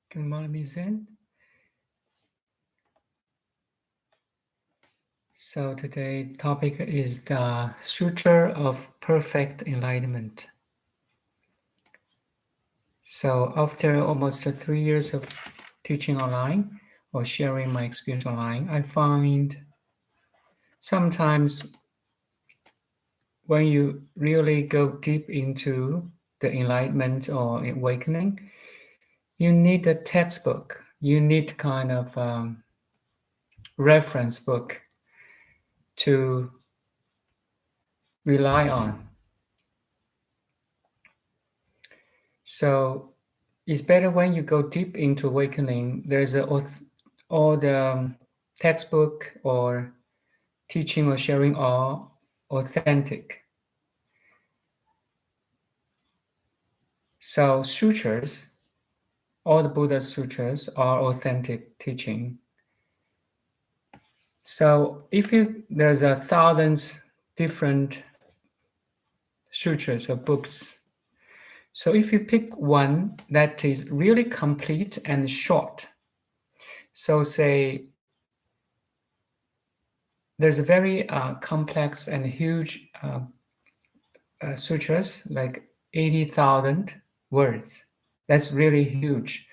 Good morning, Zen. So today's topic is the Sutra of Perfect Enlightenment. So after almost 3 years of teaching online or sharing my experience online, I find sometimes when you really go deep into the enlightenment or awakening, you need a textbook. You need kind of reference book to rely on. So it's better when you go deep into awakening. There's all the textbook or teaching or sharing are authentic. So sutras, all the Buddha's sutras are authentic teaching. So if there's 1,000 different sutras or books. So if you pick one that is really complete and short, so say there's a very complex and huge sutras, like 80,000 words. That's really huge.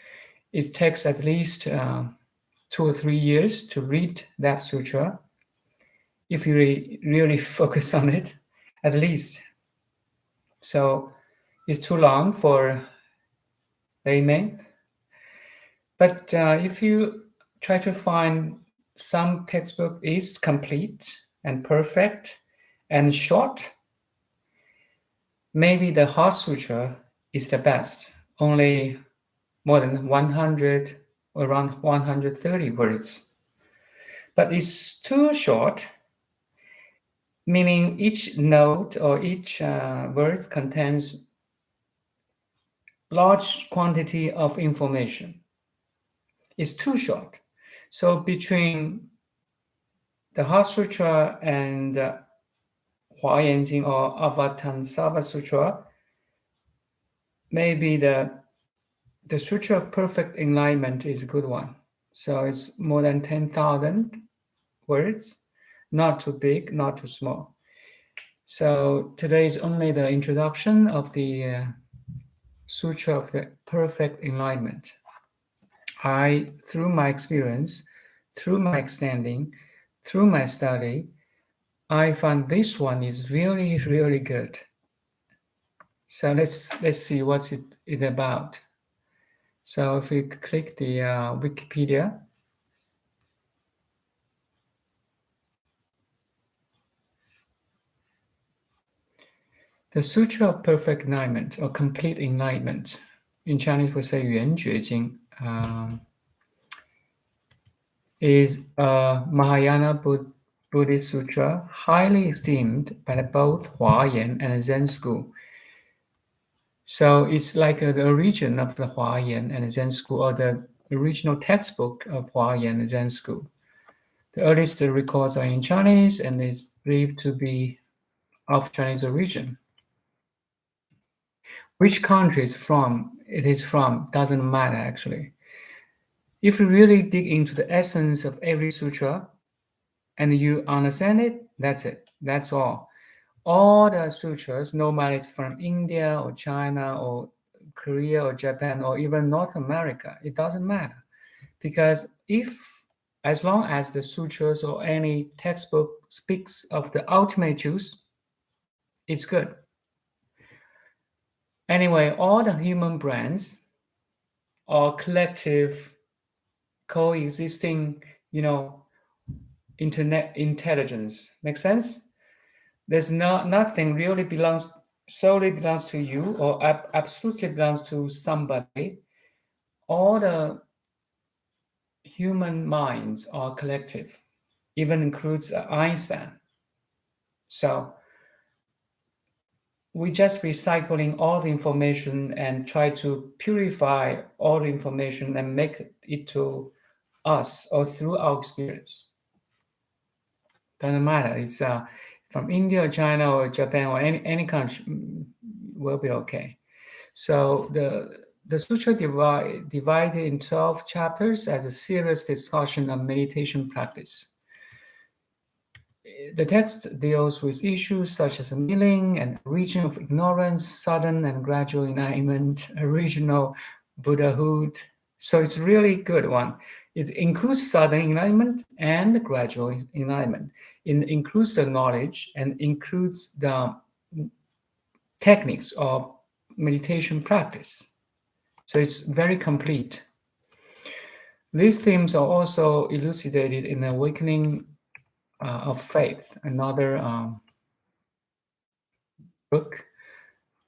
It takes at least 2 or 3 years to read that sutra. If you really focus on it, at least. So it's too long for layman. But if you try to find some textbook is complete and perfect and short, maybe the Heart Sutra is the best. Only more than 100, around 130 words. But it's too short, meaning each note or each word contains large quantity of information. It's too short. So between the Heart Sutra and Huayan Jing or Avatamsava Sutra, maybe the Sutra of Perfect Enlightenment is a good one. So it's more than 10,000 words, not too big, not too small. So today is only the introduction of the Sutra of the Perfect Enlightenment. Through my experience, through my extending, through my study, I found this one is really, really good. So let's see what's it about. So if you click the Wikipedia, the Sutra of Perfect Enlightenment or Complete Enlightenment, in Chinese we say 圆觉经, is a Mahayana Buddhist sutra highly esteemed by both Huayan and Zen school. So it's like the origin of the Huayan and Zen school, or the original textbook of Huayan and Zen school. The earliest records are in Chinese and is believed to be of Chinese origin. Which country it is from doesn't matter actually. If you really dig into the essence of every sutra and you understand it, that's it. That's all. All the sutras, no matter it's from India or China or Korea or Japan or even North America, it doesn't matter. Because as long as the sutras or any textbook speaks of the ultimate truth, it's good. Anyway, all the human brains are collective, coexisting, internet intelligence. Make sense? There's nothing really solely belongs to you or absolutely belongs to somebody. All the human minds are collective, even includes Einstein. So we just recycling all the information and try to purify all the information and make it to us or through our experience. Doesn't matter. It's from India or China or Japan or any country will be okay. So the sutra divided in 12 chapters as a serious discussion of meditation practice. The text deals with issues such as meaning and origin of ignorance, sudden and gradual enlightenment, original Buddhahood. So it's really good one. It includes sudden enlightenment and gradual enlightenment. It includes the knowledge and includes the techniques of meditation practice. So it's very complete. These themes are also elucidated in Awakening of Faith, another book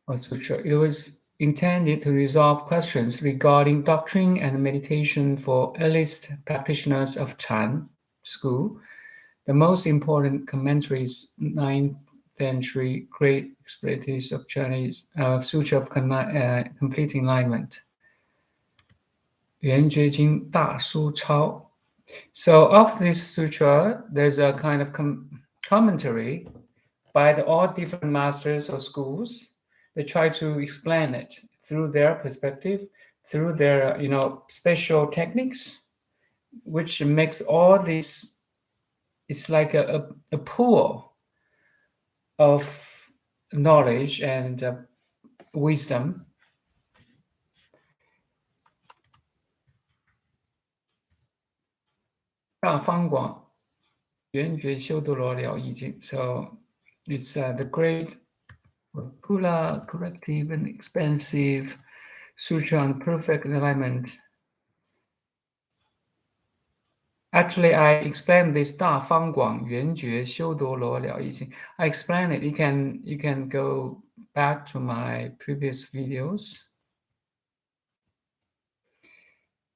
or sutra. It was intended to resolve questions regarding doctrine and meditation for earliest practitioners of Chan school. The most important commentaries, 9th century great explanations of Chinese Sutra of Complete Enlightenment. 圆觉经大书抄. So of this sutra, there's a kind of commentary by all different masters or schools. They try to explain it through their perspective, through their special techniques, which makes all this. It's like a pool of knowledge and wisdom. 大方广圆觉修多罗了义经. So it's the great, popular, corrective, and expansive sutra on perfect enlightenment. Actually, I explained this 大方广圆觉修多罗了义经. I explained it. You can go back to my previous videos.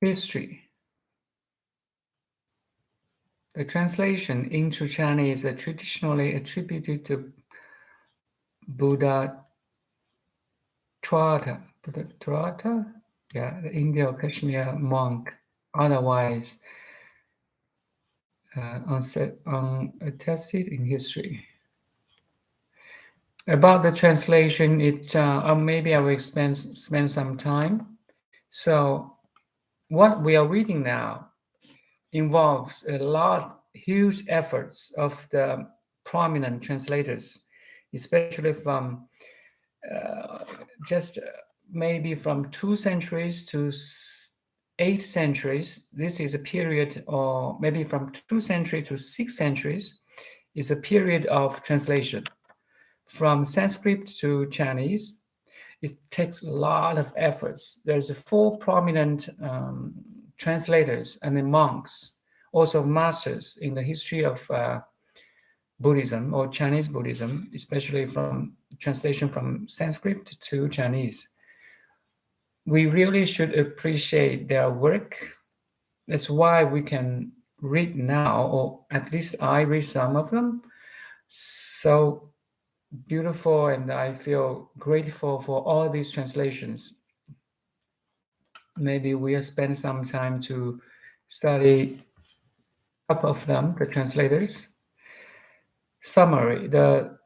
History. The translation into Chinese is traditionally attributed to Buddha Trata, the Indo-Kashmir monk, otherwise unattested in history. About the translation, maybe I will spend some time. So, what we are reading now involves huge efforts of the prominent translators, especially from just maybe from 2 centuries to 8 centuries. This is a period, or maybe from 2 centuries to 6 centuries, is a period of translation. From Sanskrit to Chinese, it takes a lot of efforts. There's 4 prominent translators and the monks, also masters in the history of Buddhism or Chinese Buddhism, especially from translation from Sanskrit to Chinese. We really should appreciate their work. That's why we can read now, or at least I read some of them. So beautiful, and I feel grateful for all these translations. Maybe we'll spend some time to study a couple of them, the translators. Summary. The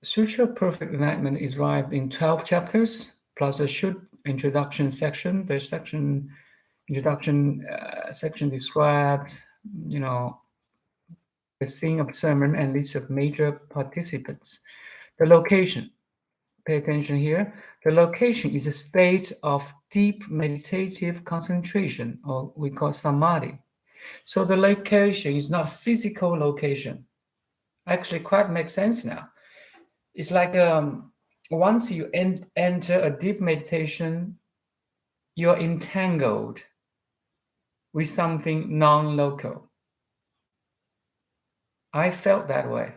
Sutra of Perfect Enlightenment is divided in 12 chapters, plus a short introduction section. The introduction section describes, the scene of sermon and list of major participants. The location. Pay attention here. The location is a state of deep meditative concentration, or we call samadhi. So the location is not physical location. Actually, quite makes sense now. It's like once you enter a deep meditation, you're entangled with something non-local. I felt that way.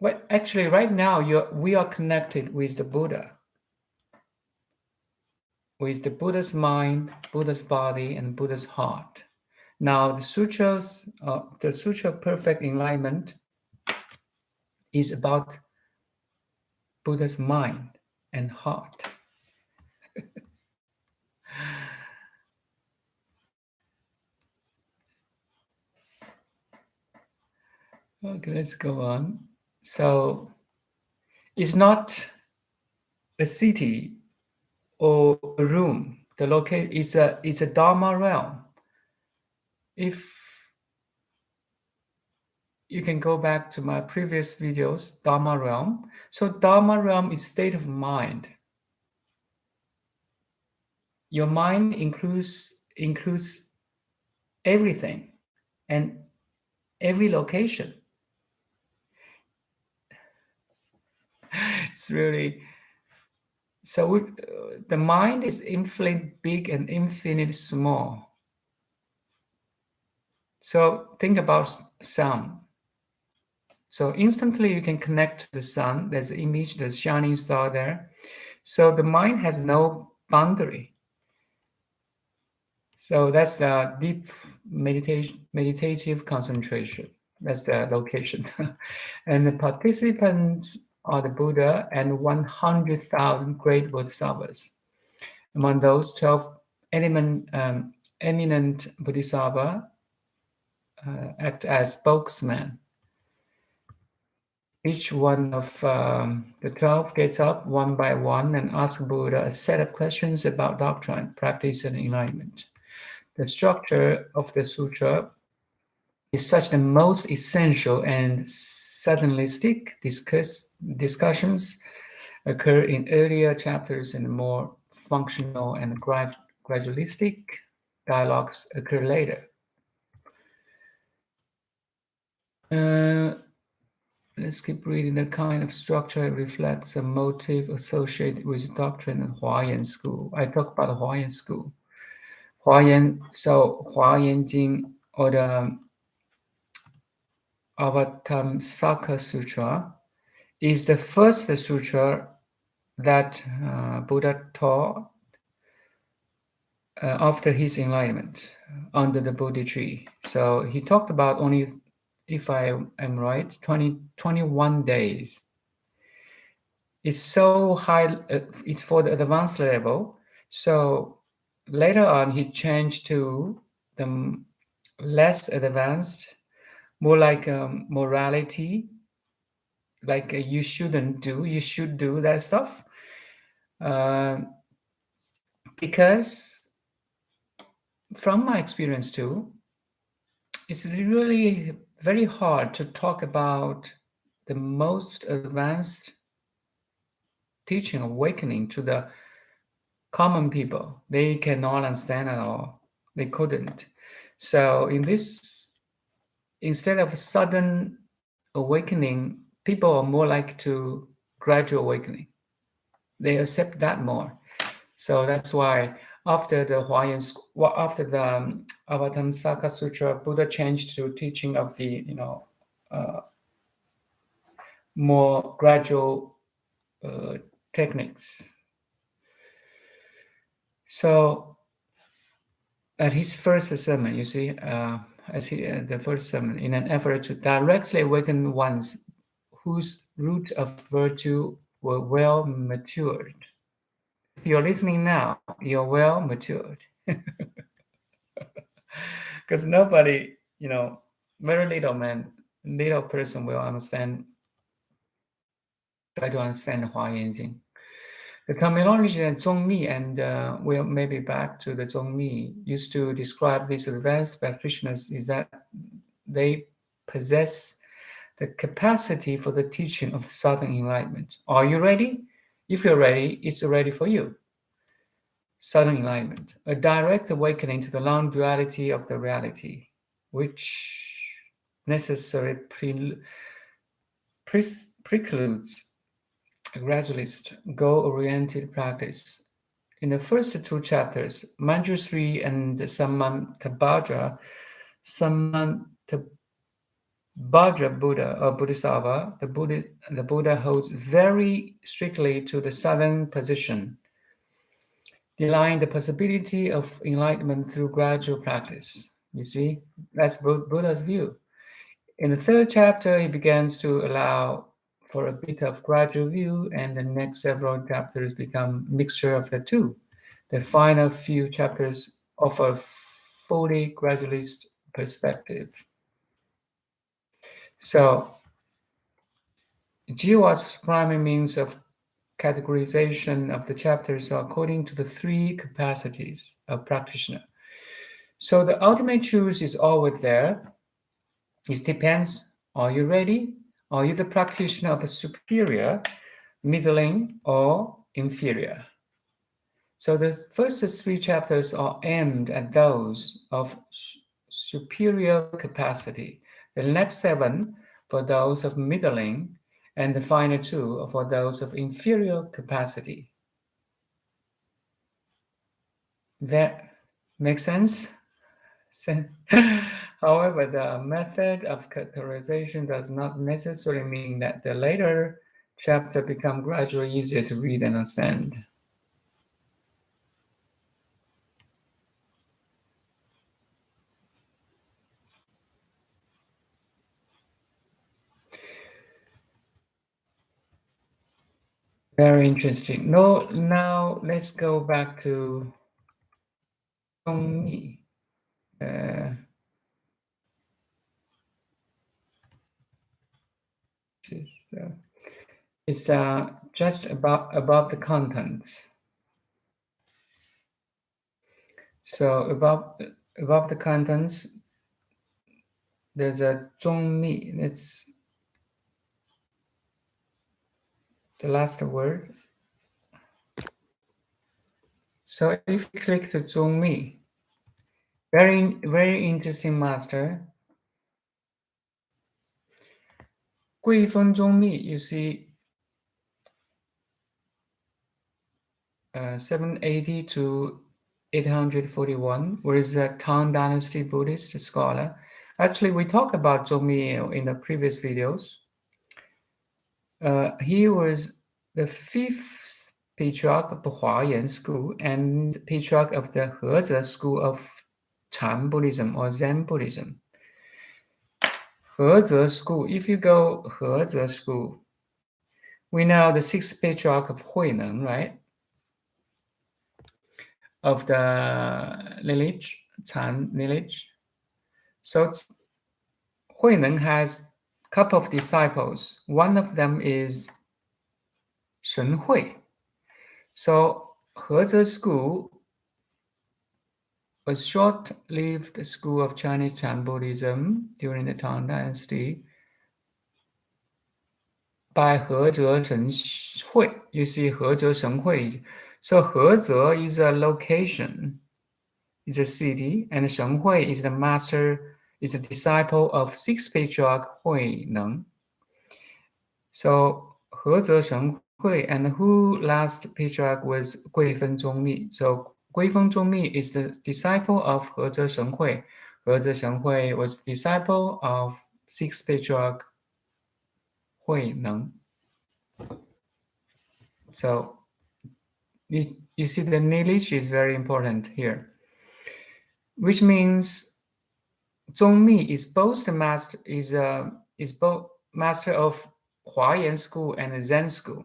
Well, actually, right now, we are connected with the Buddha, with the Buddha's mind, Buddha's body, and Buddha's heart. Now, the Sutra of Perfect Enlightenment is about Buddha's mind and heart. Okay, let's go on. So, it's not a city or a room. The location is it's a Dharma realm. If you can go back to my previous videos, Dharma realm. So Dharma realm is state of mind. Your mind includes everything and every location. It's really so. The mind is infinite big and infinite small. So think about sun. So instantly you can connect to the sun. There's an image, there's shining star there. So the mind has no boundary. So that's the deep meditative concentration. That's the location. And the participants are the Buddha and 100,000 great bodhisattvas. Among those, 12 eminent bodhisattvas act as spokesmen. Each one of the 12 gets up one by one and asks Buddha a set of questions about doctrine, practice, and enlightenment. The structure of the sutra is such the most essential and sadistic discussions occur in earlier chapters and more functional and gradualistic dialogues occur later. Let's keep reading. The kind of structure reflects a motive associated with doctrine and Huayan school. I talk about the Huayan school. Huayan Jing or the Avatamsaka Sutra is the first sutra that Buddha taught after his enlightenment under the Bodhi tree. So he talked about only, if I am right, 21 days. It's so high, it's for the advanced level. So later on, he changed to the less advanced, more like morality, like you shouldn't do, you should do that stuff. Because from my experience too, it's really very hard to talk about the most advanced teaching, awakening to the common people. They cannot understand at all. They couldn't. So in this, instead of sudden awakening, people are more like to gradual awakening. They accept that more. So that's why after the Avatamsaka Sutra, Buddha changed to teaching of the more gradual techniques. So at his first sermon, you see, the first sermon, in an effort to directly awaken ones whose root of virtue were well matured. If you're listening now, you're well matured. Because nobody, very little person will try to understand the Huayan Jing. The terminology that Zongmi, and we'll maybe back to the Zongmi, used to describe these advanced practitioners is that they possess the capacity for the teaching of Southern Enlightenment. Are you ready? If you're ready, it's ready for you. Southern Enlightenment, a direct awakening to the non-duality of the reality, which necessarily precludes a gradualist, goal-oriented practice. In the first two chapters, Manjusri and Samantabhadra Buddha or Bodhisattva, the Buddha holds very strictly to the southern position, denying the possibility of enlightenment through gradual practice. You see, that's Buddha's view. In the third chapter, he begins to allow for a bit of gradual view, and the next several chapters become mixture of the two. The final few chapters offer fully gradualist perspective. So, Jiwa's primary means of categorization of the chapters according to the three capacities of practitioner. So the ultimate truth is always there. It depends, are you ready? Are you the practitioner of the superior, middling, or inferior? So the first three chapters are aimed at those of superior capacity. The next 7 for those of middling, and the final 2 for those of inferior capacity. That makes sense? However, the method of categorization does not necessarily mean that the later chapter become gradually easier to read and understand. Very interesting. No, now let's go back to Zongmi. It's just above the contents. So above the contents, there's a Zongmi. That's the last word. So if you click the Zongmi, very interesting master. Guifeng Zongmi, you see 780 to 841, where is a Tang Dynasty Buddhist scholar. Actually, we talked about Zongmi in the previous videos. He was the 5th patriarch of the Huayan school and patriarch of the Heze school of Chan Buddhism or Zen Buddhism. Heze school, if you go Heze school, we know the 6th patriarch of Huineng, right? Of the lineage, Chan lineage. So Huineng has a couple of disciples. One of them is Shen Hui. So Heze school was short-lived school of Chinese Chan Buddhism during the Tang Dynasty by Heze Shen Hui. You see Heze Shen Hui. So Heze is a location, is a city, and Shen Hui is the master, is a disciple of 6th patriarch Huineng. So Heze Shen Hui, and who last patriarch was Guifeng Zongmi. So Guifeng Zongmi is the disciple of Heze Shen Hui. Heze Shen Hui was disciple of 6th patriarch Huineng. So you see the lineage is very important here, which means Zongmi is both the master is both master of Huayan school and Zen school.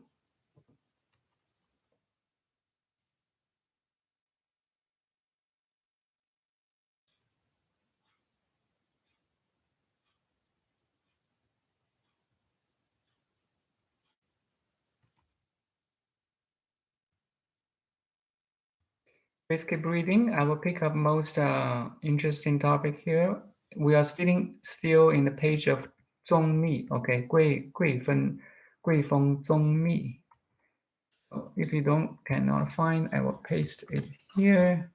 Let's keep reading. I will pick up most interesting topic here. We are still in the page of Zongmi. Okay, 贵风 Zongmi. If you cannot find, I will paste it here.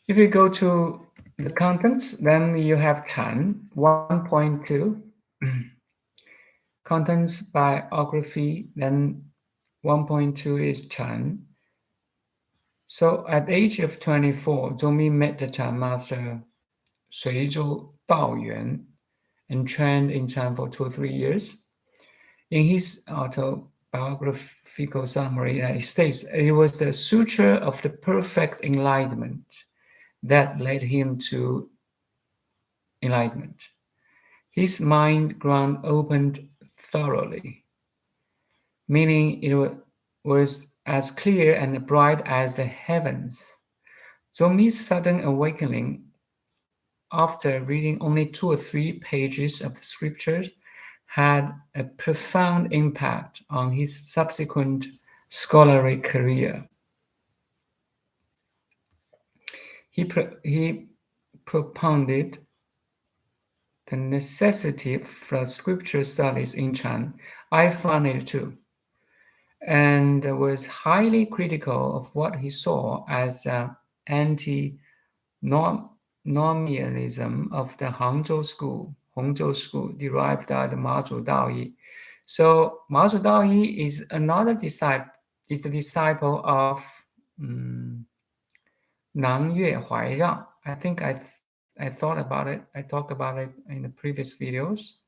If you go to The contents, then you have Chan 1.2. Contents biography, then 1.2 is Chan. So at the age of 24, Zongmi met the Chan master Suizhou Daoyuan and trained in Chan for 2 or 3 years. In his autobiographical summary, he states it was the Sutra of the perfect enlightenment that led him to enlightenment. His mind ground opened thoroughly, meaning it was as clear and bright as the heavens. Zongmi's sudden awakening after reading only 2 or 3 pages of the scriptures had a profound impact on his subsequent scholarly career. He propounded the necessity for scripture studies in Chan. I found it too, and was highly critical of what he saw as anti-nominalism of the Hangzhou school, derived out of Mazhu Daoyi. So Mazhu Daoyi is another disciple. Is the disciple of Nan Yue Huairang. I think I thought about it. I talked about it in the previous videos.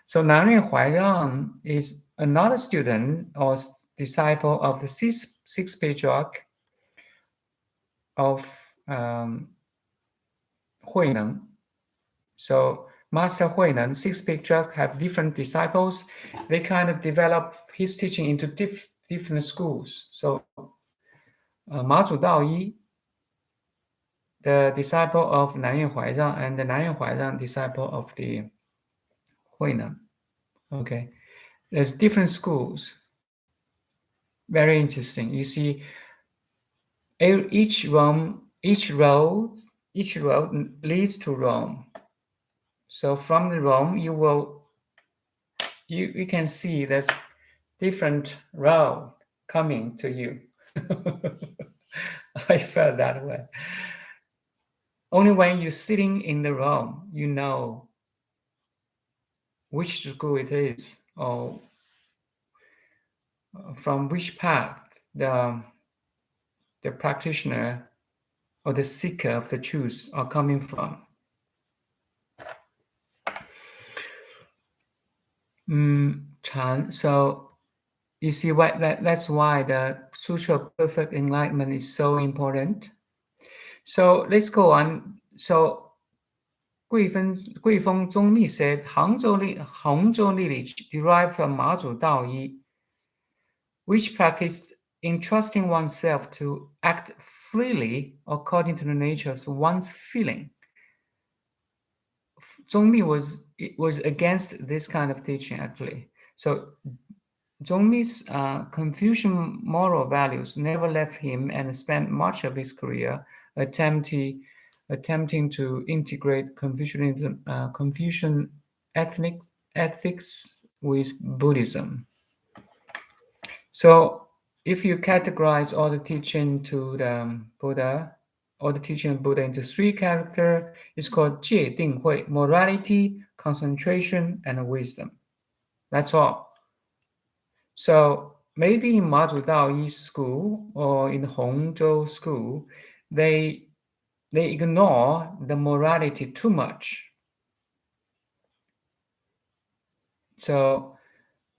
So Nan Yue Huairang is another student or disciple of the sixth patriarch of Huineng. So Master Huineng, sixth patriarch, have different disciples. They kind of develop his teaching into different schools. So Mazhu Daoyi, the disciple of Nan Yue Huairang, and the Nan Yue Huairang disciple of the Huineng. Okay, there's different schools. Very interesting. You see, each road leads to Rome. So from the Rome, you can see there's different road coming to you. I felt that way. Only when you're sitting in the Rome, you know which school it is, or from which path the practitioner or the seeker of the truth are coming from. Chan. So you see that's why the Sutra of Perfect Enlightenment is so important. So let's go on. So Guifeng Zongmi said Hangzhou lineage derived from Mazhu Daoyi, which practiced entrusting oneself to act freely according to the nature of one's feeling. Zongmi was against this kind of teaching, actually. So Zongmi's Confucian moral values never left him, and spent much of his career attempting to integrate Confucian ethics with Buddhism. So if you categorize all the teaching to the Buddha, all the teaching of Buddha into 3 characters, it's called 戒定慧, morality, concentration, and wisdom. That's all. So maybe in Mazhu Daoyi school or in Hongzhou school, they ignore the morality too much. So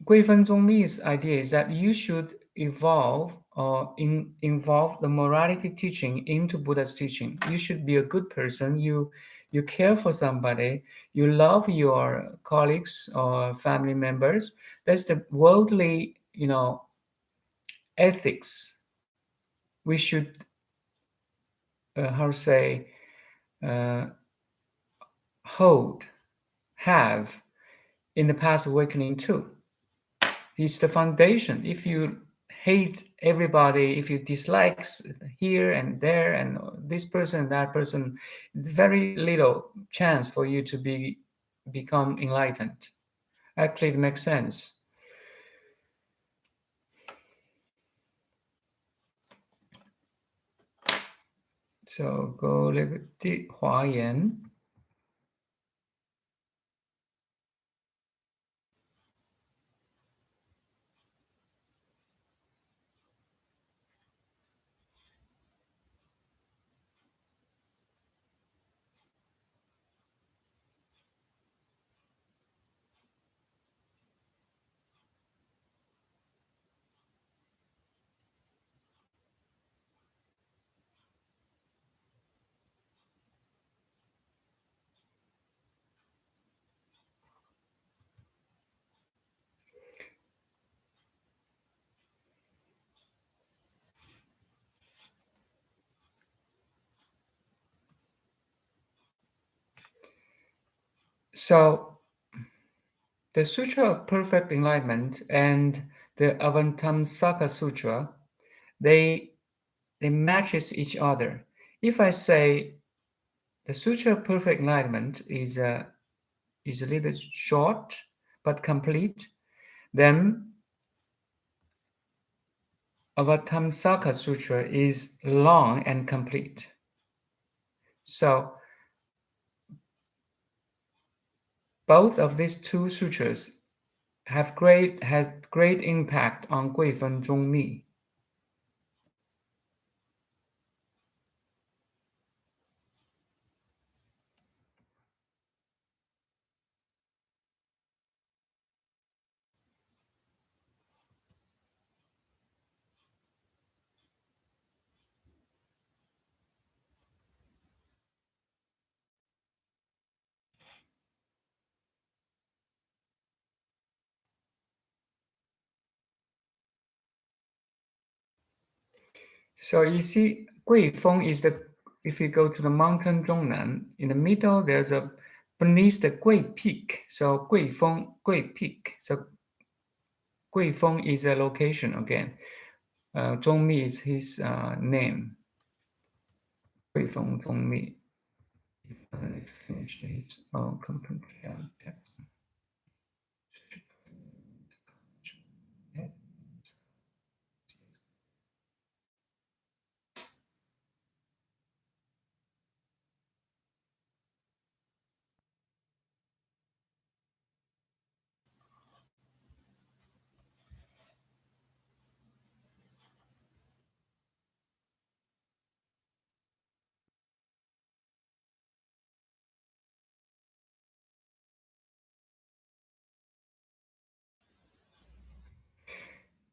Guifeng Zongmi's idea is that you should evolve or involve the morality teaching into Buddha's teaching. You should be a good person. You care for somebody. You love your colleagues or family members. That's the worldly, ethics we should, have in the past awakening too. It's the foundation. If you hate everybody, if you dislike here and there and this person and that person, very little chance for you to become enlightened. Actually, it makes sense. So go liberty 华严. So the Sutra of Perfect Enlightenment and the Avantamsaka Sutra, they matches each other. If I say the Sutra of Perfect Enlightenment is a little short but complete, then Avatamsaka Sutra is long and complete. So both of these two sutras has great impact on Guifeng Zongmi. So you see, Guifeng is if you go to the mountain Zhongnan, in the middle there's a beneath the Gui Peak. So Guifeng, Gui Peak. So Guifeng is a location again. Zongmi is his name. Guifeng Zongmi. Finished his own complete.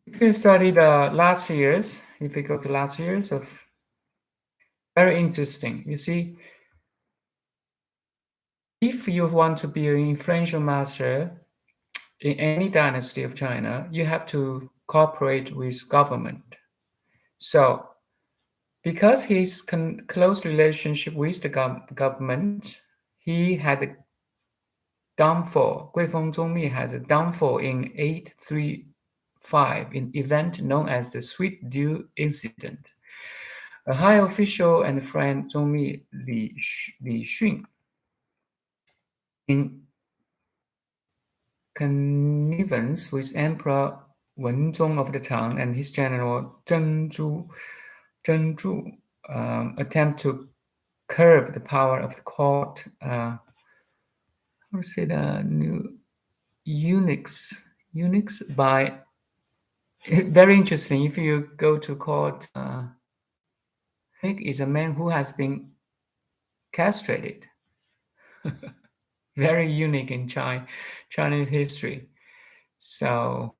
If you study the last years, if you go to last years of very interesting. You see, if you want to be an influential master in any dynasty of China, you have to cooperate with government. So, because his close relationship with the government, he had a downfall. Guifeng Zongmi has a downfall in 835 in event known as the Sweet Dew Incident. A high official and friend Zongmi Li Xun, in connivance with Emperor Wenzong of the Tang and his general Zheng Zhu, attempt to curb the power of the court. How to say the new eunuchs by very interesting. If you go to court, eunuch is a man who has been castrated. Very unique in Chinese history. So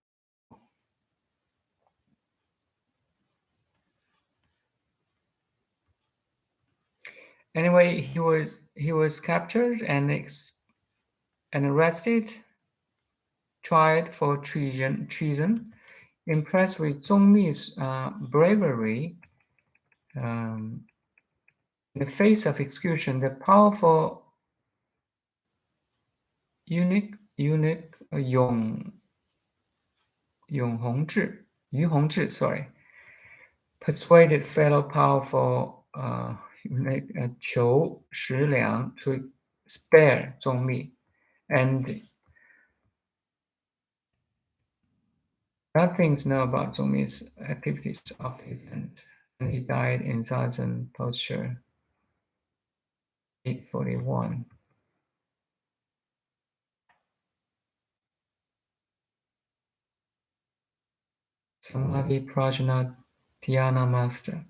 anyway, he was captured and arrested, tried for treason. Impressed with Zongmi's bravery, in the face of execution, the powerful eunuch Yu Hongzhi, persuaded fellow powerful eunuch Qiu Shiliang to spare Zongmi, and nothing is known about Zongmi's activities after the event, and he died in zazen posture. 841. Samadhi Prajna Dhyana Master.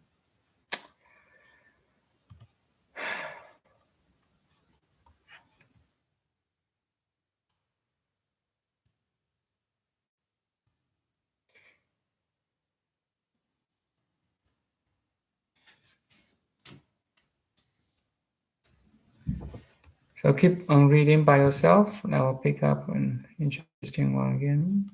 So keep on reading by yourself, and I will pick up an interesting one again.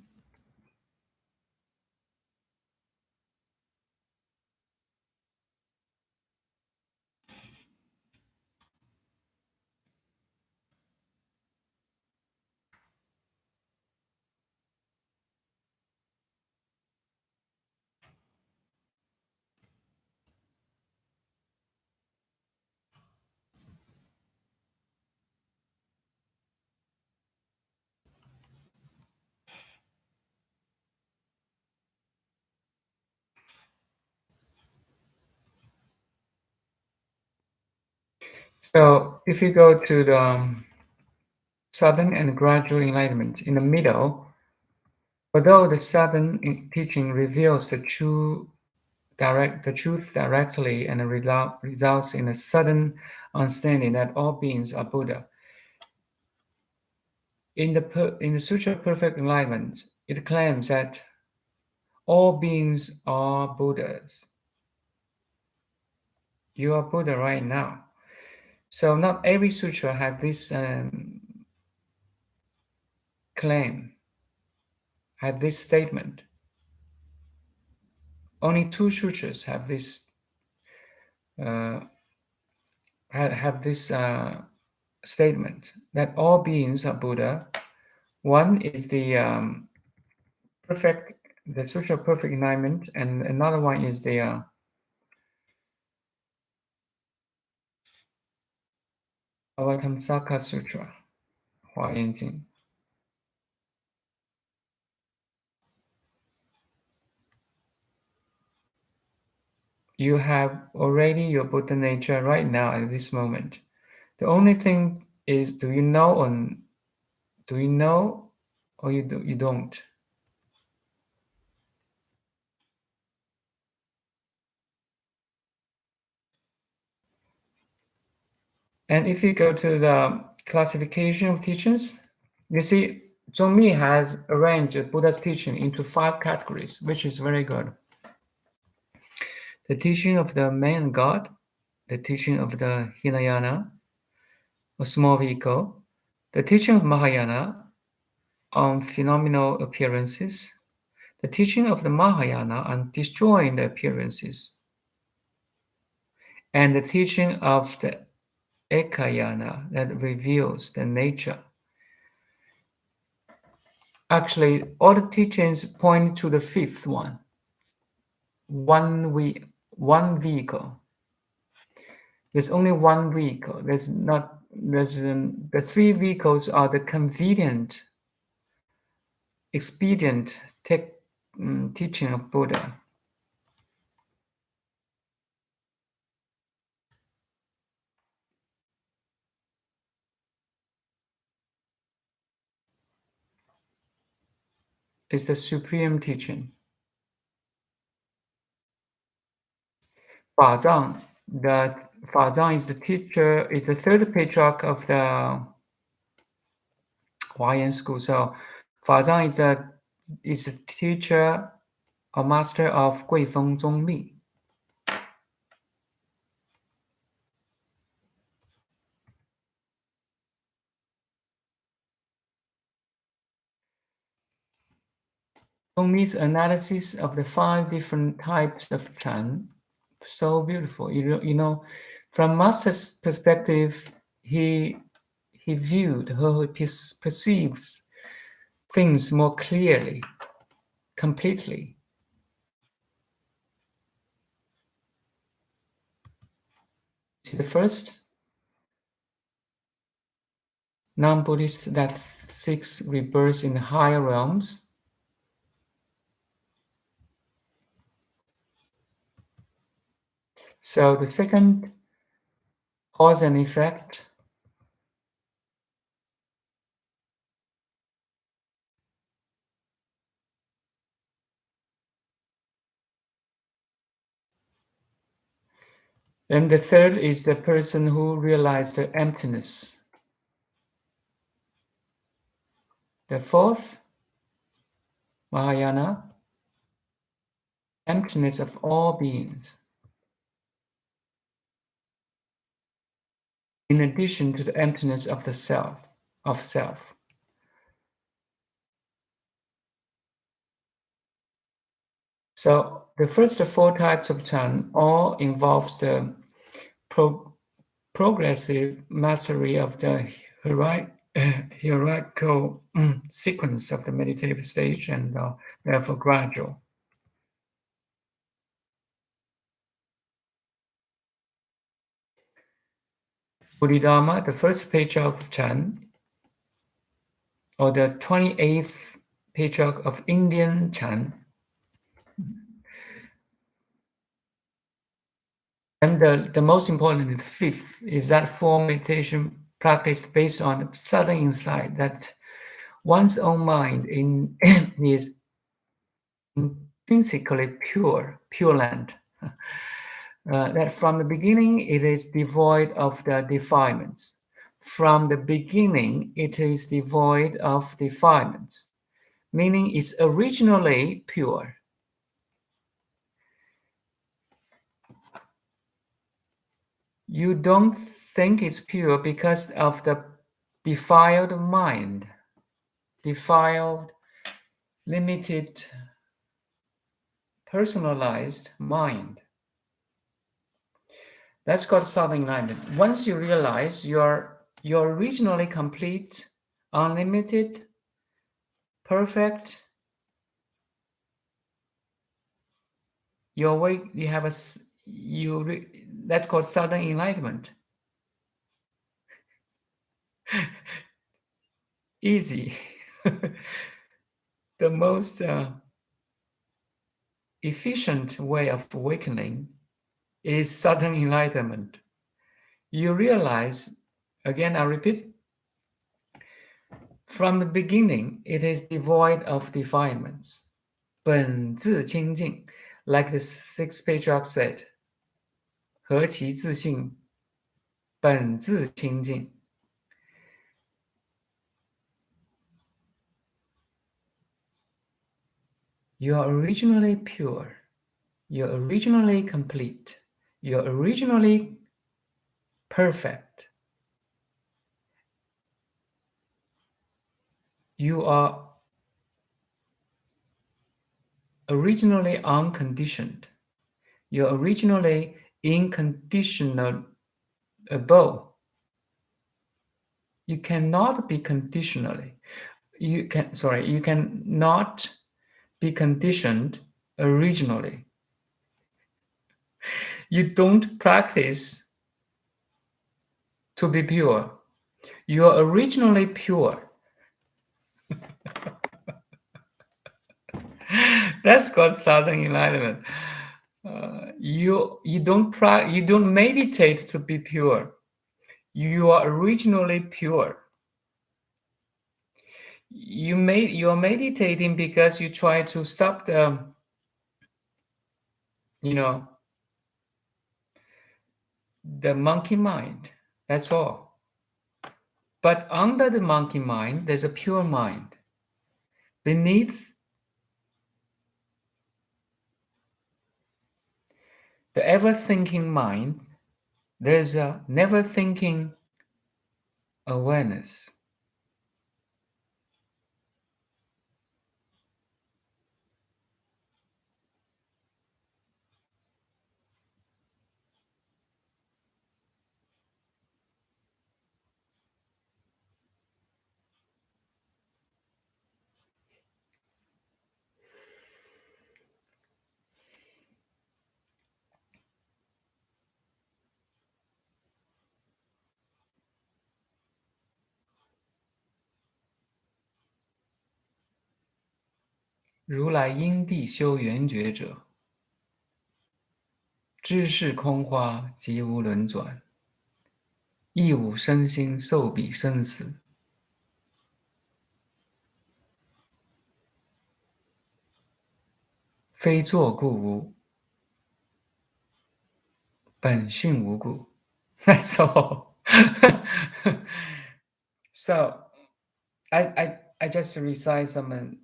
So if you go to the sudden and gradual enlightenment, in the middle, although the sudden teaching reveals the truth directly and results in a sudden understanding that all beings are Buddha. In the Sutra of Perfect Enlightenment, it claims that all beings are Buddhas. You are Buddha right now. So not every sutra has this claim, have this statement. Only 2 sutras have this statement that all beings are Buddha. One is the Sutra of Perfect Enlightenment, and another one is the Avatamsaka Sutra, Hua Yan Jing. You have already your Buddha nature right now at this moment. The only thing is, do you know or you don't? And if you go to the classification of teachings, you see Zongmi has arranged Buddha's teaching into 5 categories, which is very good. The teaching of the man God, the teaching of the Hinayana, a small vehicle, the teaching of Mahayana on phenomenal appearances, the teaching of the Mahayana on destroying the appearances, and the teaching of the Ekayāna that reveals the nature. Actually, all the teachings point to the 5th one. One vehicle. There's only one vehicle. The 3 vehicles are the convenient, expedient teaching of Buddha. It's the supreme teaching. Fazang, is the teacher, is the 3rd patriarch of the Huayan school. So Fazang is the teacher or master of Guifeng Zongmi. Zongmi's analysis of the 5 different types of Chan, so beautiful. You know, from master's perspective, he viewed how he perceives things more clearly, completely. See the first? Non-Buddhist that seeks rebirth in the higher realms. So the second, cause and effect. And the third is the person who realized the emptiness. The fourth, Mahayana, emptiness of all beings, in addition to the emptiness of the self. So the first four types of Chan all involves the progressive mastery of the hierarchical sequence of the meditative stage, and therefore gradual. Bodhidharma, the first patriarch of Chan, or the 28th patriarch of Indian Chan, and the most important, the fifth, is that form meditation practiced based on sudden insight that one's own mind is intrinsically pure land. That from the beginning it is devoid of the defilements. From the beginning it is devoid of defilements, meaning it's originally pure. You don't think it's pure because of the defiled mind, defiled, limited, personalized mind. That's called Southern Enlightenment. Once you realize you're originally complete, unlimited, perfect, you're awake, you have that's called Southern Enlightenment. Easy. The most efficient way of awakening is Southern Enlightenment. You realize, again, I repeat, from the beginning, it is devoid of defilements. 本自清净, like the sixth patriarch said, 何其自性, 本自清净. You are originally pure. You're originally complete. You're originally perfect. You are originally unconditioned. You're originally inconditionable. You cannot be conditionally. You cannot be conditioned originally. You don't practice to be pure. You are originally pure. That's called Southern Enlightenment. You don't meditate to be pure. You are originally pure. You're meditating because you try to stop the monkey mind. That's all. But under the monkey mind, there's a pure mind. Beneath the ever-thinking mind, there's a never-thinking awareness. "如来因地修圆觉者，知是空花，即无轮转。一无身心受彼生死，非作故无，本性无故。That's all. So I just recite some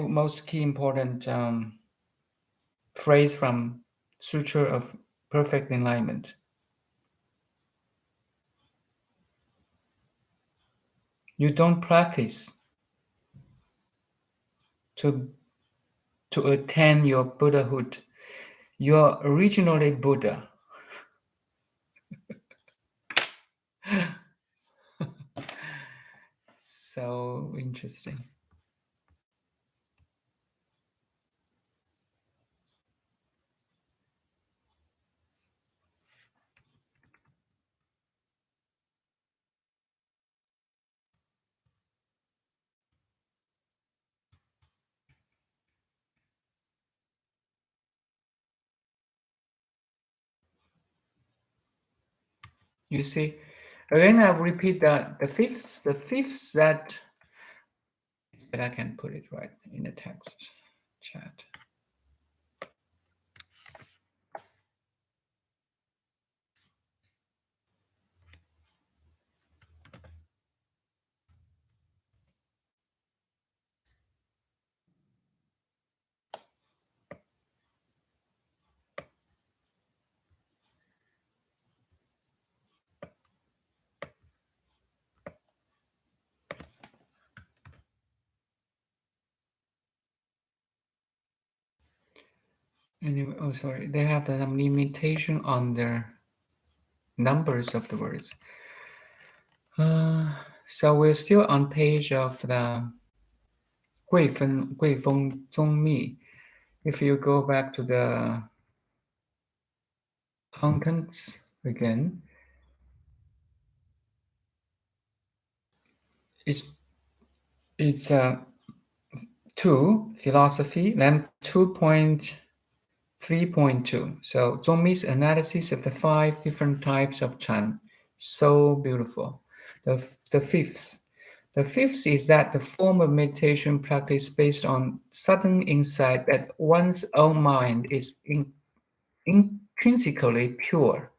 most key important phrase from Sutra of Perfect Enlightenment. You don't practice to attain your Buddhahood. You are originally Buddha. So interesting. You see, again, I repeat that the fifth that I can put it right in the text chat. Anyway, oh sorry, they have some limitation on their numbers of the words. So we're still on page of the 贵风 Zongmi. If you go back to the contents again, it's 2 philosophy, then 2.3.2. So Zongmi's analysis of the 5 different types of Chan, so beautiful. The fifth is that the form of meditation practice based on sudden insight that one's own mind is intrinsically pure,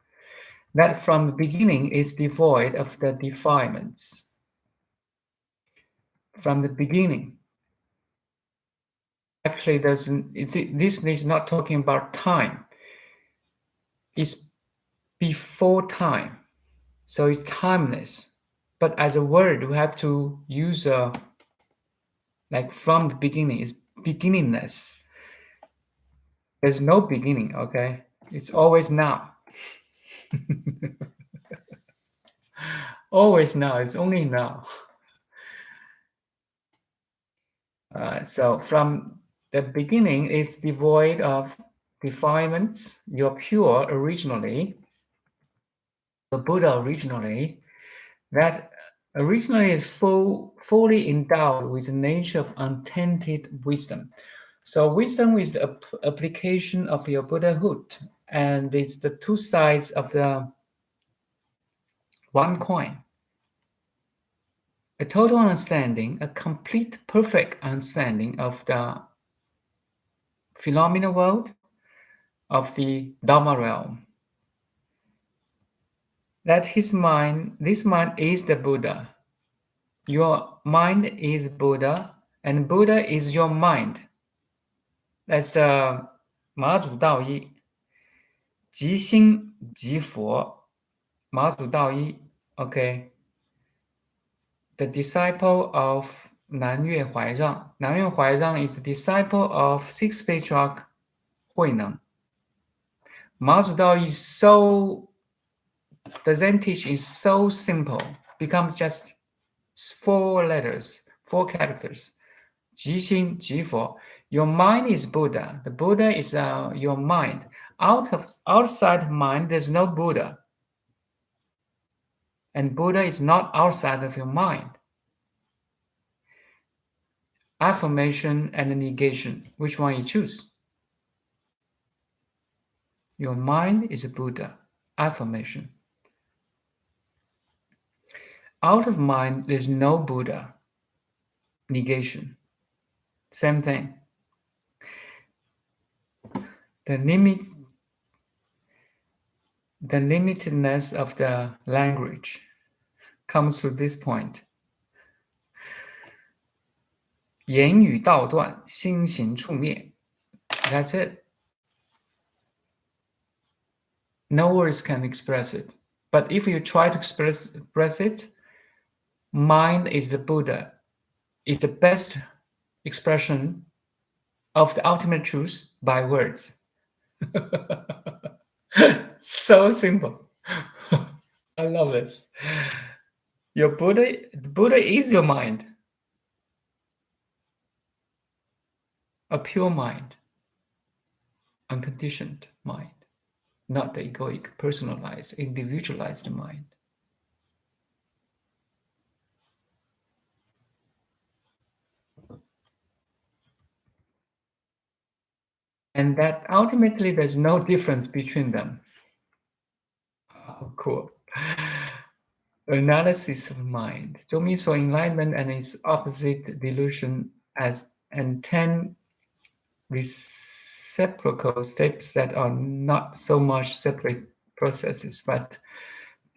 that from the beginning is devoid of the defilements. From the beginning. Actually, this is not talking about time. It's before time. So it's timeless. But as a word, we have to use like from the beginning, it's beginningless. There's no beginning, okay? It's always now. Always now, it's only now. So from the beginning, it's devoid of defilements. You're pure originally. The Buddha originally, that originally is fully endowed with the nature of untainted wisdom. So wisdom is the application of your Buddhahood, and it's the two sides of the one coin. A total understanding, a complete, perfect understanding of the phenomenal world, of the Dharma Realm. That this mind is the Buddha. Your mind is Buddha, and Buddha is your mind. That's the 马祖道一，即心即佛，马祖道一。Okay. The disciple of 南岳怀让. 南岳怀让 is the disciple of Sixth Patriarch 慧能. 马祖道一 so the Zen teaching is so simple, becomes just 4 letters, 4 characters. 即心即佛. Your mind is Buddha. The Buddha is your mind. Outside of mind, there's no Buddha. And Buddha is not outside of your mind. Affirmation and negation. Which one you choose? Your mind is Buddha. Affirmation. Out of mind, there's no Buddha. Negation. Same thing. The limitedness of the language comes to this point. 言语道断，心行处灭. That's it. No words can express it. But if you try to express it, mind is the Buddha, is the best expression of the ultimate truth by words. So simple. I love this. The Buddha is your mind. A pure mind. Unconditioned mind. Not the egoic, personalized, individualized mind. And that ultimately there's no difference between them. Oh, cool. Analysis of mind. Zongmi saw enlightenment and its opposite delusion as 10 reciprocal steps that are not so much separate processes, but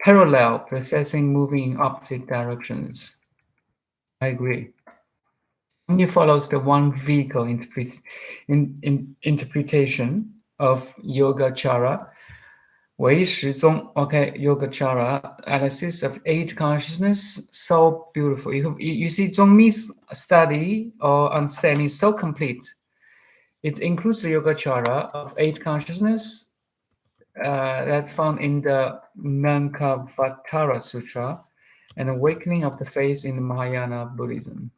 parallel processing moving in opposite directions. I agree. Zongmi follows the one vehicle interpretation of Yogacara. 唯识宗, okay, Yogacara, analysis of 8 consciousness, so beautiful. You see, Zongmi's study or understanding is so complete. It includes the Yogacara of 8 consciousness that's found in the Nankavatara Sutra, and awakening of the faith in the Mahayana Buddhism.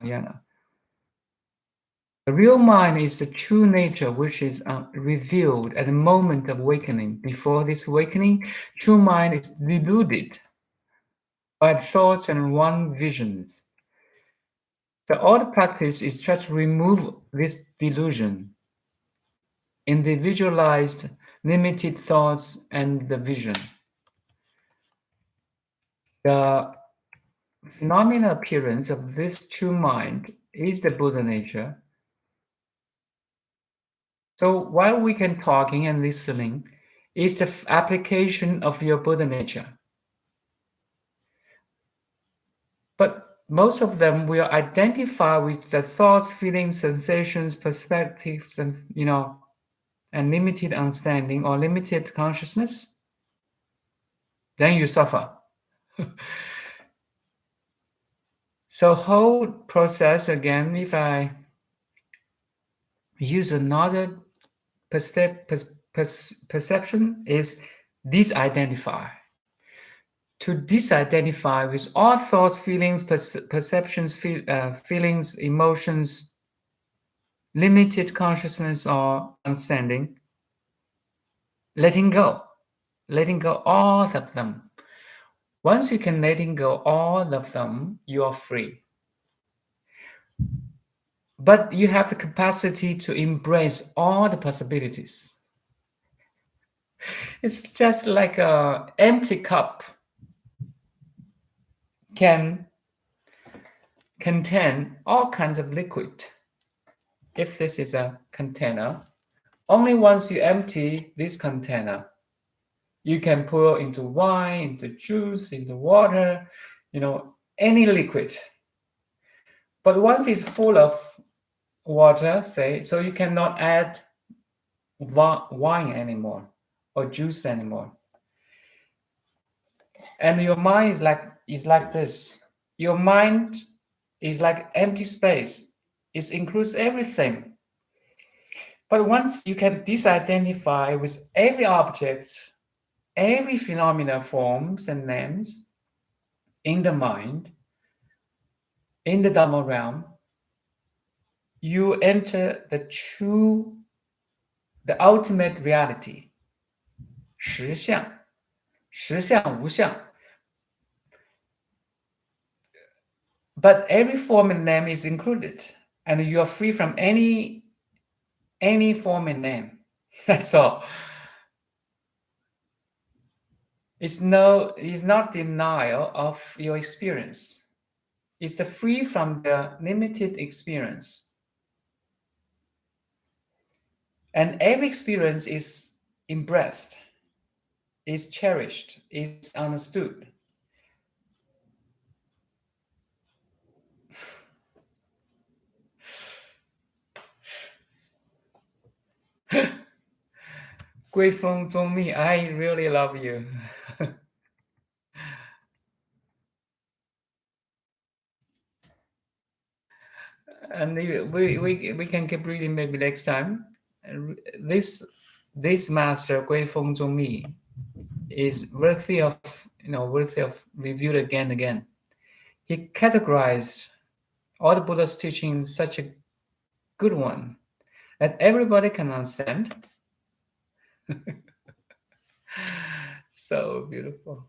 Mahayana. The real mind is the true nature which is revealed at the moment of awakening. Before this awakening, true mind is deluded by thoughts and one visions. So all the practice is just to remove this delusion, individualized, limited thoughts and the vision. The phenomenal appearance of this true mind is the Buddha nature. So while we can talking and listening is the application of your Buddha nature. But most of them will identify with the thoughts, feelings, sensations, perspectives, and and limited understanding or limited consciousness. Then you suffer. So whole process again, if I use another perception, is disidentify. To disidentify with all thoughts, feelings, perceptions, feelings, emotions, limited consciousness or understanding, letting go all of them. Once you can letting go all of them, you are free. But you have the capacity to embrace all the possibilities. It's just like an empty cup can contain all kinds of liquid. If this is a container, only once you empty this container, you can pour into wine, into juice, into water, any liquid. But once it's full of water, say, so you cannot add wine anymore or juice anymore. And your mind is like this. Your mind is like empty space. It includes everything. But once you can disidentify with every object, every phenomena, forms and names in the mind, in the Dharma realm, you enter the ultimate reality. 实相无相. But every form and name is included, and you are free from any form and name. That's all. It's not denial of your experience. It's a free from the limited experience. And every experience is embraced, is cherished, is understood. Guifeng Zongmi, I really love you. And we can keep reading maybe next time. This master Guifeng Zongmi is worthy of review again and again. He categorized all the Buddha's teachings such a good one that everybody can understand. So beautiful.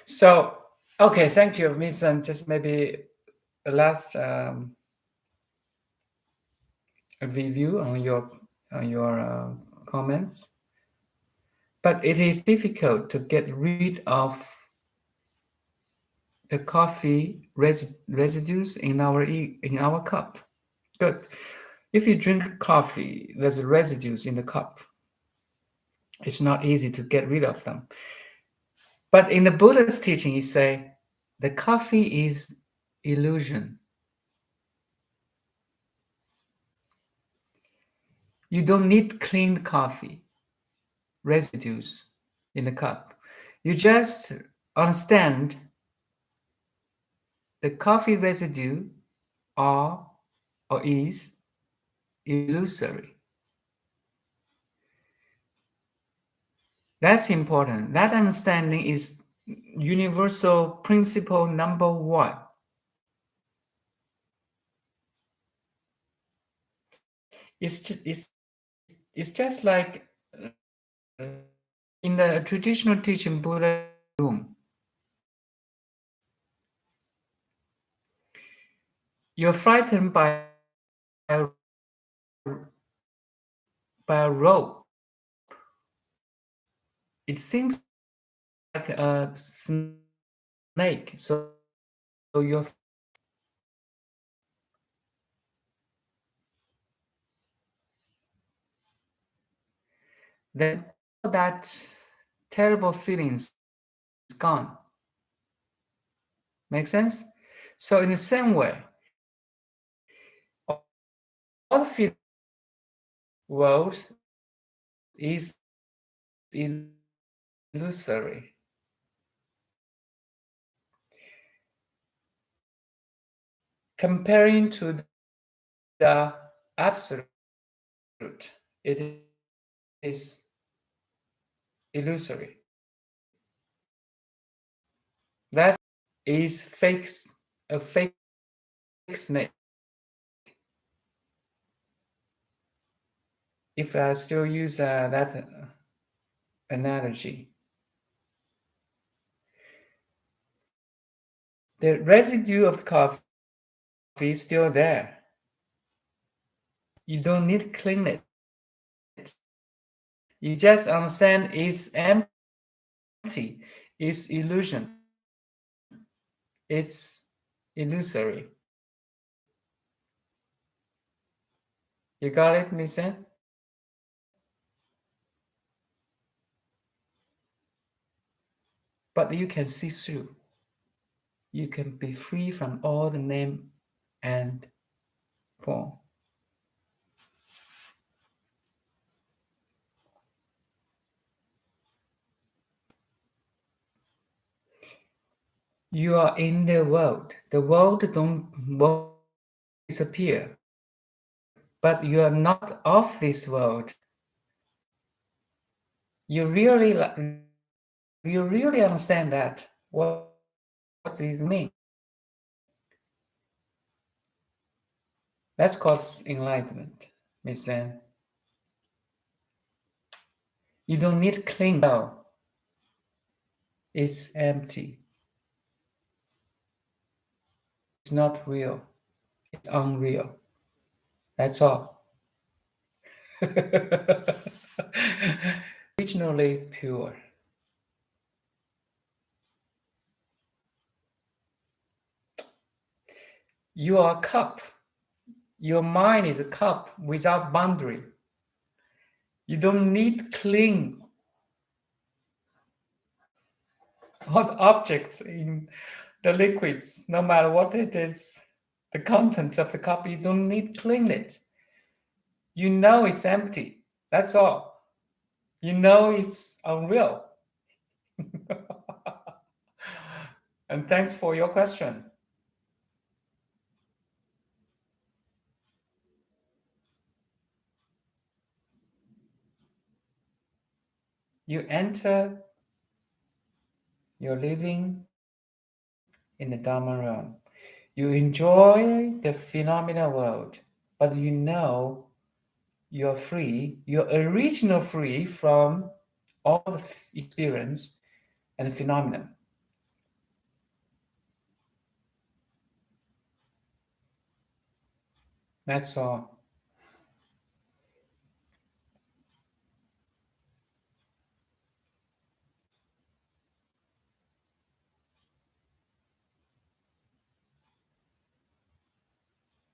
So, okay, thank you, Misan. Just maybe a last review on your comments. But it is difficult to get rid of the coffee residues in our cup. Good. If you drink coffee, there's residues in the cup. It's not easy to get rid of them. But in the Buddha's teaching, he say the coffee is illusion. You don't need clean coffee residues in the cup. You just understand the coffee residue are or is illusory. That's important. That understanding is universal principle number one. It's just like in the traditional teaching Buddha room. You're frightened by a rope. It seems like a snake. So you're then that terrible feelings is gone. Make sense? So in the same way, all the feeling world is illusory. Comparing to the absolute, it is illusory. That is a fake snake. If I still use that analogy, the residue of the coffee is still there. You don't need to clean it. You just understand it's empty. It's illusion. It's illusory. You got it, Misan? But you can see through. You can be free from all the name and form. You are in the world. The world won't disappear. But you are not of this world. You really understand that. What does it mean? That's called enlightenment, Miss Zen. You don't need cling. No. It's empty. It's not real. It's unreal. That's all. Originally pure. You are a cup. Your mind is a cup without boundary. You don't need cling on objects in the liquids, no matter what it is, the contents of the cup. You don't need cling it. You know it's empty. That's all. You know it's unreal. And thanks for your question. You enter, you're living in the Dharma Realm. You enjoy the phenomena world, but you know you're free, you're original free from all the experience and phenomenon. That's all.